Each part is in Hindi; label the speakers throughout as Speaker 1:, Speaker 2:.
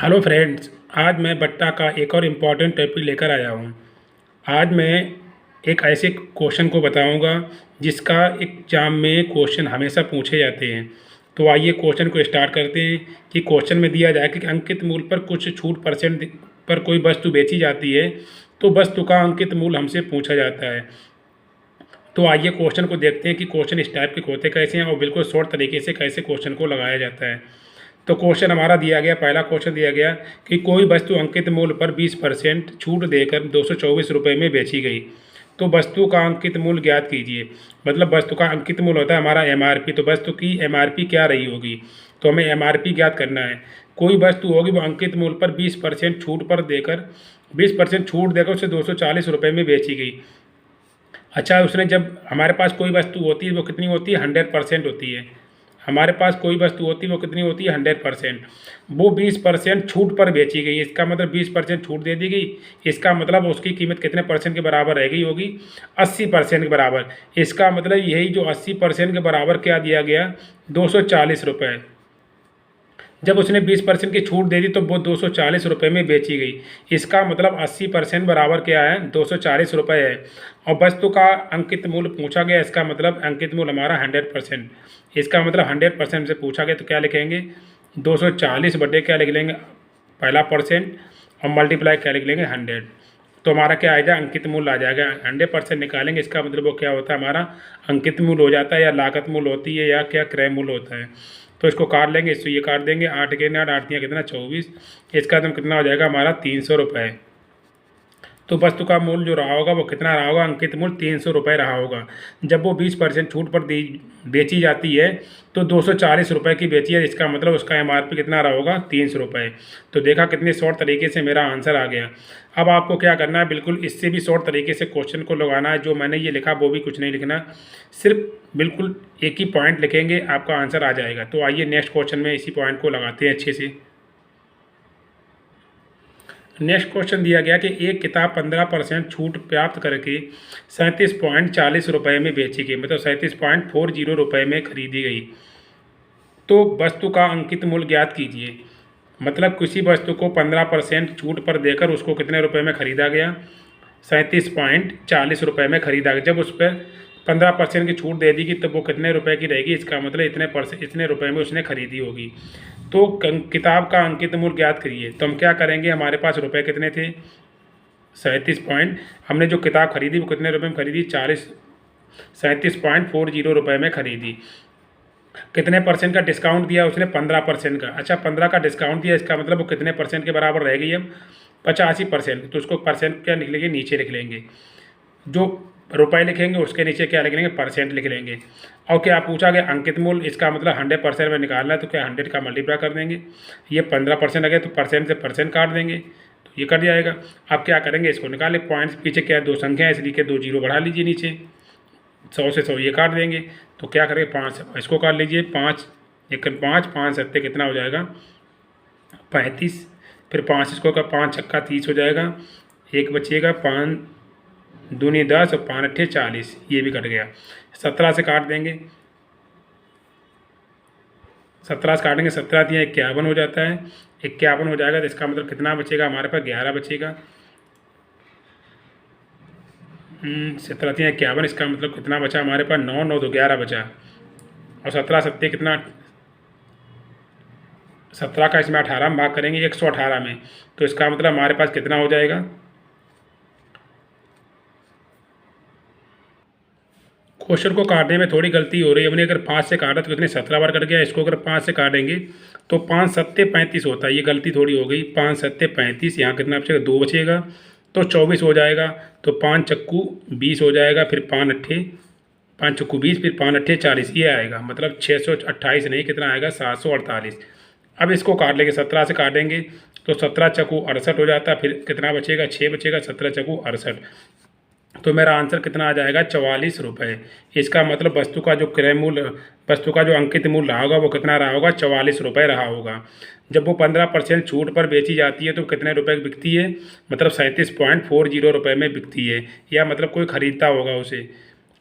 Speaker 1: Hello friends. आज मैं बट्टा का एक और इम्पॉर्टेंट टॉपिक लेकर आया हूँ। आज मैं एक ऐसे क्वेश्चन को बताऊँगा जिसका एग्जाम में क्वेश्चन हमेशा पूछे जाते हैं। तो आइए क्वेश्चन को स्टार्ट करते हैं कि क्वेश्चन में दिया जाए कि अंकित मूल्य पर कुछ छूट परसेंट पर कोई वस्तु बेची जाती है तो वस्तु का अंकित मूल्य हमसे पूछा जाता है। तो आइए क्वेश्चन को देखते हैं कि क्वेश्चन इस टाइप के होते कैसे हैं और बिल्कुल शॉर्ट तरीके से कैसे क्वेश्चन को लगाया जाता है। तो क्वेश्चन हमारा दिया गया, पहला क्वेश्चन दिया गया कि कोई वस्तु अंकित मूल्य पर 20% छूट देकर 224 रुपये में बेची गई तो वस्तु का अंकित मूल्य ज्ञात कीजिए। मतलब वस्तु का अंकित मूल्य होता है हमारा एमआरपी, तो वस्तु की एमआरपी क्या रही होगी, तो हमें एमआरपी ज्ञात करना है। कोई वस्तु होगी वो अंकित मूल्य पर 20% छूट पर देकर 20% छूट देकर उसे 240 रुपये में बेची गई। अच्छा, उसने जब हमारे पास कोई वस्तु होती है वो कितनी होती है, 100% होती है। हमारे पास कोई वस्तु होती है वो कितनी होती है, 100%। वो 20% छूट पर बेची गई, इसका मतलब 20% छूट दे दी गई। इसका मतलब उसकी कीमत कितने परसेंट के बराबर रह गई होगी, 80% के बराबर। इसका मतलब यही जो 80% के बराबर क्या दिया गया, 240 रुपये। जब उसने 20% की छूट दे दी तो वो 240 रुपये में बेची गई। इसका मतलब 80% बराबर क्या है, 240 रुपये है। और वस्तु का अंकित मूल्य पूछा गया, इसका मतलब अंकित मूल्य हमारा 100%। इसका मतलब 100% से पूछा गया तो क्या लिखेंगे, 240 बटे क्या लिख लेंगे, पहला परसेंट, और मल्टीप्लाई क्या लिख लेंगे, 100। तो हमारा क्या आएगा, अंकित मूल्य आ जाएगा। 100% निकालेंगे, इसका मतलब वो क्या होता है, हमारा अंकित मूल्य हो जाता है, या लागत मूल्य होती है, या क्या क्रय मूल्य होता है। तो इसको काट लेंगे, इसको ये काट देंगे, 8 के 8, 8 कितना 24। इसका एकदम कितना हो जाएगा हमारा 300 रुपये। तो वस्तु का मूल्य जो रहा होगा वो कितना रहा होगा, अंकित मूल्य 300 रुपये रहा होगा। जब वो 20% छूट पर बेची जाती है तो 240 रुपये की बेची है, इसका मतलब उसका एमआरपी कितना रहा होगा, 300 रुपये। तो देखा कितने शॉर्ट तरीके से मेरा आंसर आ गया। अब आपको क्या करना है, बिल्कुल इससे भी शॉर्ट तरीके से क्वेश्चन को लगाना है। जो मैंने ये लिखा वो भी कुछ नहीं लिखना, सिर्फ बिल्कुल एक ही पॉइंट लिखेंगे, आपका आंसर आ जाएगा। तो आइए नेक्स्ट क्वेश्चन में इसी पॉइंट को लगाते हैं अच्छे से। नेक्स्ट क्वेश्चन दिया गया कि एक किताब 15% छूट प्राप्त करके 37.40 रुपये में बेची गई, मतलब 37.40 रुपये में खरीदी गई। तो वस्तु का अंकित मूल्य ज्ञात कीजिए। मतलब किसी वस्तु को 15% छूट पर देकर उसको कितने रुपए में खरीदा गया, 37.40 रुपये में खरीदा गया। जब उस पर 15% की छूट दे दी गई तब वो कितने रुपए की रहेगी, इसका मतलब इतने रुपए में उसने खरीदी होगी। तो किताब का अंकित मूल्य ज्ञात करिए। तो हम क्या करेंगे, हमारे पास रुपए कितने थे, 37 पॉइंट, हमने जो किताब खरीदी वो कितने रुपए में खरीदी, 37.40 रुपये में खरीदी। कितने परसेंट का डिस्काउंट दिया उसने, 15% का। अच्छा, 15 का डिस्काउंट दिया, इसका मतलब वो कितने परसेंट के बराबर रह गई, हम 85%। तो उसको परसेंट क्या लिख लेंगे, नीचे लिख लेंगे। जो रुपए लिखेंगे उसके नीचे क्या लिख लेंगे, परसेंट लिख लेंगे। और क्या पूछा गया, अंकित मूल्य, इसका मतलब 100% में निकालना है, तो क्या 100 का मल्टीप्लाई कर देंगे। ये 15% आ गया तो परसेंट से परसेंट काट देंगे, तो ये कट जाएगा। अब क्या करेंगे, इसको निकाले, पॉइंट्स पीछे क्या है, दो संख्या है इसलिए के 2 जीरो बढ़ा लीजिए नीचे, 100 से 100 ये काट देंगे। तो क्या करेंगे, 5 इसको काट लीजिए, 5 एक 5 5 सत्ते कितना हो जाएगा, 35। फिर 5 इसको का 5 छक्का 30 हो जाएगा, एक बचिएगा, 5 दूनी 10 और 5 अट्ठे 40, ये भी कट गया। 17 से काट देंगे, 17 से काटेंगे, 17 दिया 51 हो जाता है, 51 हो जाएगा। तो इसका मतलब कितना बचेगा हमारे पास, 11 बचेगा। 17 दिया 51, इसका मतलब कितना बचा हमारे पास, 9 9 तो 11 बचा। और 17 सत्ते कितना, 17 का इसमें 18 में भाग करेंगे, 118 में। तो इसका मतलब हमारे पास कितना हो जाएगा, क्वेश्चन को काटने में थोड़ी गलती हो रही है। हमने अगर 5 से काटा तो कितने 17 बार कट गया, इसको अगर 5 से काटेंगे तो 5 सत्ते 35 होता है, ये गलती थोड़ी हो गई। 5 सत्ते 35, यहाँ कितना बचेगा, 2 बचेगा तो 24 हो जाएगा। तो 5 चक्कू 20 हो जाएगा, फिर 5 चक्कू 20, फिर 5 अट्ठे 40, ये आएगा। मतलब 628 नहीं, कितना आएगा, 748। अब इसको काट लेंगे, 17 से काटेंगे तो 17 चक्कू 68 हो जाता है, फिर कितना बचेगा, 6 बचेगा, 17 चक्कू 68। तो मेरा आंसर कितना आ जाएगा, 44 रुपये। इसका मतलब वस्तु का जो क्रय मूल्य, वस्तु का जो अंकित मूल्य रहा होगा वो कितना रहा होगा, 44 रुपये रहा होगा। जब वो 15% छूट पर बेची जाती है तो कितने रुपए की बिकती है, मतलब 37.40 रुपये में बिकती है, या मतलब कोई ख़रीदता होगा उसे।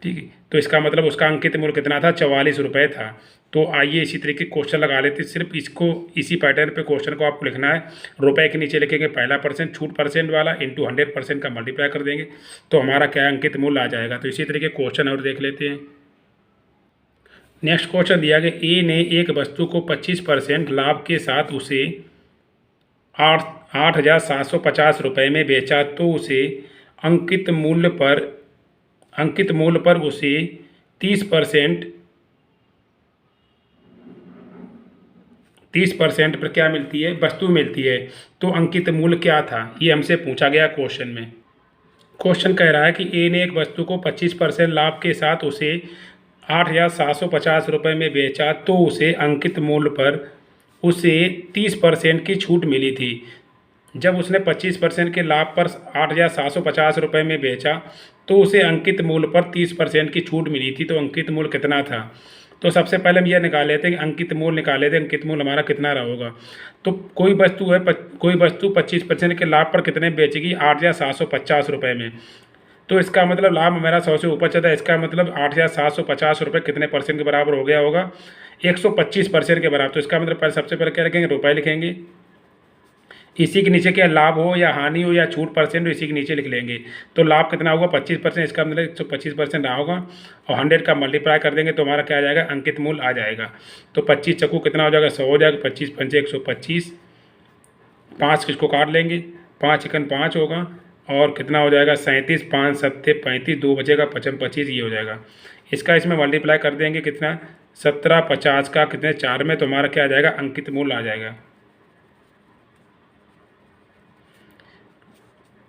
Speaker 1: ठीक है। तो इसका मतलब उसका अंकित मूल्य कितना था, 44 रुपये था। तो आइए इसी तरीके क्वेश्चन लगा लेते हैं। सिर्फ इसको इसी पैटर्न पे क्वेश्चन को आपको लिखना है। रुपए के नीचे लिखेंगे पहला परसेंट, छूट परसेंट वाला, इंटू 100% का मल्टीप्लाई कर देंगे, तो हमारा क्या अंकित मूल्य आ जाएगा। तो इसी तरीके क्वेश्चन और देख लेते हैं। नेक्स्ट क्वेश्चन दिया गया, ए ने एक वस्तु को 25% लाभ के साथ उसे 8,750 में बेचा, तो उसे अंकित मूल्य पर उसे 30% पर क्या मिलती है, वस्तु मिलती है। तो अंकित मूल्य क्या था, ये हमसे पूछा गया क्वेश्चन में। क्वेश्चन कह रहा है कि ए ने एक वस्तु को 25% लाभ के साथ उसे 8,750 में बेचा, तो उसे अंकित मूल्य पर उसे 30% की छूट मिली थी। जब उसने 25% के लाभ पर 8,750 में बेचा, तो उसे अंकित मूल्य पर 30% की छूट मिली थी। तो अंकित मूल्य कितना था। तो सबसे पहले हम यह निकाल लेते हैं कि अंकित मूल्य निकाल लेते हैं, अंकित मूल्य हमारा कितना रहा होगा। तो कोई वस्तु 25% के लाभ पर कितने बेचेगी, 8,750 में। तो इसका मतलब लाभ हमारा 100 से ऊपर चलता है। इसका मतलब 8,750 कितने परसेंट के बराबर हो गया होगा, 125% के बराबर। तो इसका मतलब पहले सबसे पहले क्या लिखेंगे, रुपये लिखेंगे। इसी के नीचे क्या लाभ हो या हानि हो या छूट परसेंट हो, इसी के नीचे लिख लेंगे। तो लाभ कितना होगा, 25%। इसका मतलब 125% रहा होगा, और 100 का मल्टीप्लाई कर देंगे तो हमारा क्या आ जाएगा, अंकित मूल्य आ जाएगा। तो 25 चक्कू कितना हो जाएगा, 100 हो जाएगा। 25 पंचे 125, 5 किसको काट लेंगे, 5 एकन 5 होगा, और कितना हो जाएगा 37, 5 सत्ते 35, 2 बचेगा 55 25, ये हो जाएगा। इसका इसमें मल्टीप्लाई कर देंगे कितना, 17 50 का कितने 4 में, तो हमारा क्या आ जाएगा, अंकित मूल्य आ जाएगा।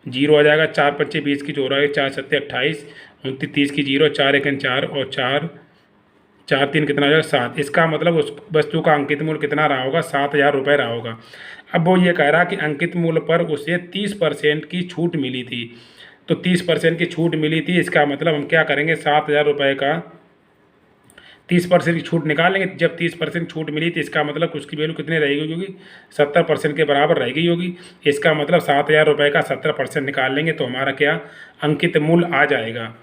Speaker 1: 0 आ जाएगा। 4 25 20 की जोड़ा है, 4 सत्ते 28, 29 30 की 0, 4 एकन 4, और 4 4 3 कितना हो जाएगा 7। इसका मतलब उस वस्तु का अंकित मूल्य कितना रहा होगा, 7,000 रहा होगा। अब वो ये कह रहा कि अंकित मूल्य पर उसे 30% की छूट मिली थी। तो 30% की छूट मिली थी, इसका मतलब हम क्या करेंगे, 7,000 का 30% की छूट निकाल लेंगे। जब 30% छूट मिली तो इसका मतलब उसकी वैल्यू कितनी रहेगी होगी, 70% के बराबर रहेगी होगी। इसका मतलब 7,000 का 70% निकाल लेंगे तो हमारा क्या अंकित मूल्य आ जाएगा।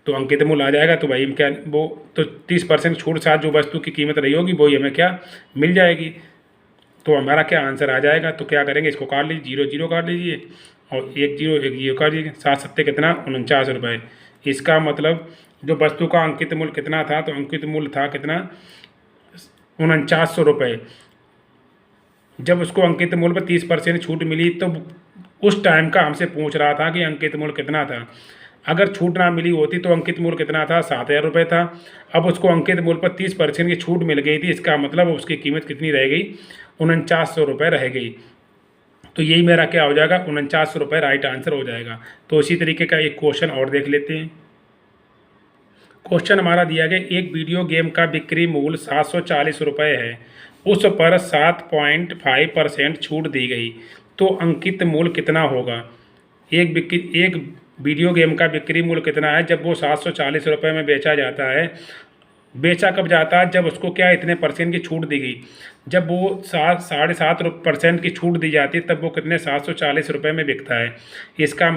Speaker 1: तो अंकित मूल्य आ जाएगा, तो भाई हम क्या वो तो 30% छूट साथ जो वस्तु की कीमत रही होगी वही हमें क्या मिल जाएगी। तो हमारा क्या आंसर आ जाएगा। तो क्या करेंगे, इसको काट लीजिए, 0 0 काट लीजिए, और 1 0 1 0 काट लीजिए। 7 सत्ते कितना, 49 रुपये। इसका मतलब जो वस्तु का अंकित मूल्य कितना था, तो अंकित मूल्य था कितना, 4900 जब उसको अंकित मूल्य पर 30% छूट मिली, तो उस टाइम का हमसे पूछ रहा था कि अंकित मूल्य कितना था। अगर छूट ना मिली होती तो अंकित मूल्य कितना था, 7,000 था। अब उसको अंकित मूल्य पर 30% की छूट मिल गई थी, इसका मतलब उसकी कीमत कितनी रह गई, 4900 रह गई। तो यही मेरा क्या हो जाएगा, 4900 राइट आंसर हो जाएगा। तो इसी तरीके का एक क्वेश्चन और देख लेते हैं। क्वेश्चन हमारा दिया गया, एक वीडियो गेम का बिक्री मूल्य 740 है, उस पर 7.5% छूट दी गई, तो अंकित मूल्य कितना होगा। एक वीडियो गेम का बिक्री मूल्य कितना है, जब वो 740 में बेचा जाता है। बेचा कब जाता है, जब उसको क्या इतने परसेंट की छूट दी गई। जब वो 7.5% की छूट दी जाती है, तब वो कितने 740 में बिकता है। इसका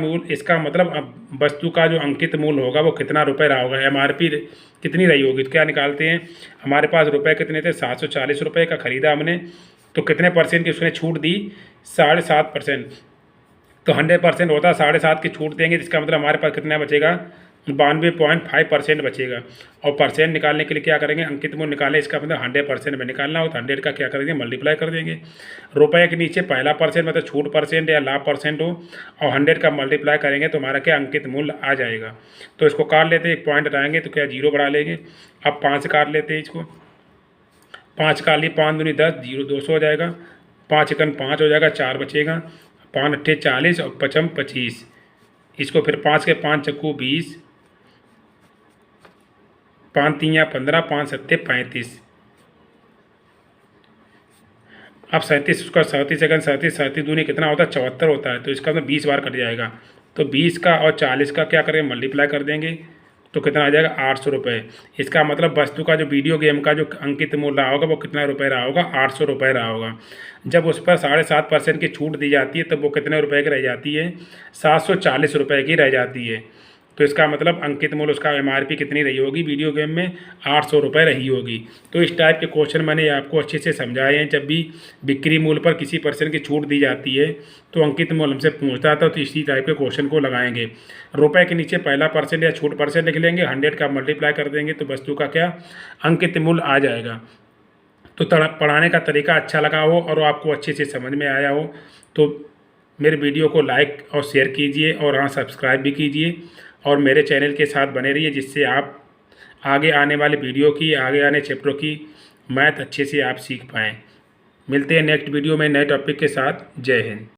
Speaker 1: मतलब अब वस्तु का जो अंकित मूल्य होगा वो कितना रुपये रहा होगा, MRP कितनी रही होगी। तो क्या निकालते हैं, हमारे पास रुपये कितने थे, 740 का ख़रीदा हमने, तो कितने परसेंट की उसने छूट दी, 7.5%। तो 100% होता है, 7.5 की छूट देंगे, जिसका मतलब हमारे पास कितना बचेगा, 92.5% बचेगा। और परसेंट निकालने के लिए क्या करेंगे, अंकित मूल्य निकालें, इसका मतलब 100% में निकालना हो तो 100 का क्या करेंगे, मल्टीप्लाई कर देंगे। रुपये के नीचे पहला परसेंट मतलब छूट परसेंट या लाभ परसेंट हो, और 100 का मल्टीप्लाई करेंगे तो हमारा क्या अंकित मूल्य आ जाएगा। तो इसको काट लेते हैं, एक पॉइंट हटाएंगे तो क्या 0 बढ़ा लेंगे। अब 5 काट लेते हैं, इसको 5 काट लिए, 5 दूनी 10, 0 200 हो जाएगा। 5 एकन 5 हो जाएगा, 4 बचेगा, 5 अट्ठे 40 और 55 25। इसको फिर 5 के 5 चक्कू 20, 5 3 15, 5 सत्ते 35। अब 37 उसका 37 एकन 37 दूनी कितना होता है, 74 होता है। तो इसका मतलब 20 बार कट जाएगा। तो 20 का और 40 का क्या करेंगे, मल्टीप्लाई कर देंगे, तो कितना आ जाएगा, 800 इसका मतलब वस्तु का जो वीडियो गेम का जो अंकित मूल्य रहा होगा वो कितना रुपये रहा होगा, 800 रहा होगा। जब उस पर 7.5% की छूट दी जाती है तब वो कितने रुपए की रह जाती है, 740 की रह जाती है। तो इसका मतलब अंकित मूल्य उसका MRP कितनी रही होगी वीडियो गेम में, 800 रुपये रही होगी। तो इस टाइप के क्वेश्चन मैंने आपको अच्छे से समझाए हैं। जब भी बिक्री मूल्य पर किसी पर्सन की छूट दी जाती है तो अंकित मूल्य हमसे पूछता था, तो इसी टाइप के क्वेश्चन को लगाएंगे। रुपए के नीचे पहला परसेंट या छूट परसेंट लिख लेंगे, 100 का मल्टीप्लाई कर देंगे तो वस्तु का क्या अंकित मूल्य आ जाएगा। तो पढ़ाने का तरीका अच्छा लगा हो और आपको अच्छे से समझ में आया हो तो मेरे वीडियो को लाइक और शेयर कीजिए, और हाँ सब्सक्राइब भी कीजिए और मेरे चैनल के साथ बने रहिए, जिससे आप आगे आने वाले वीडियो की, आगे आने चैप्टरों की मैथ अच्छे से आप सीख पाएँ। मिलते हैं नेक्स्ट वीडियो में नए टॉपिक के साथ। जय हिंद।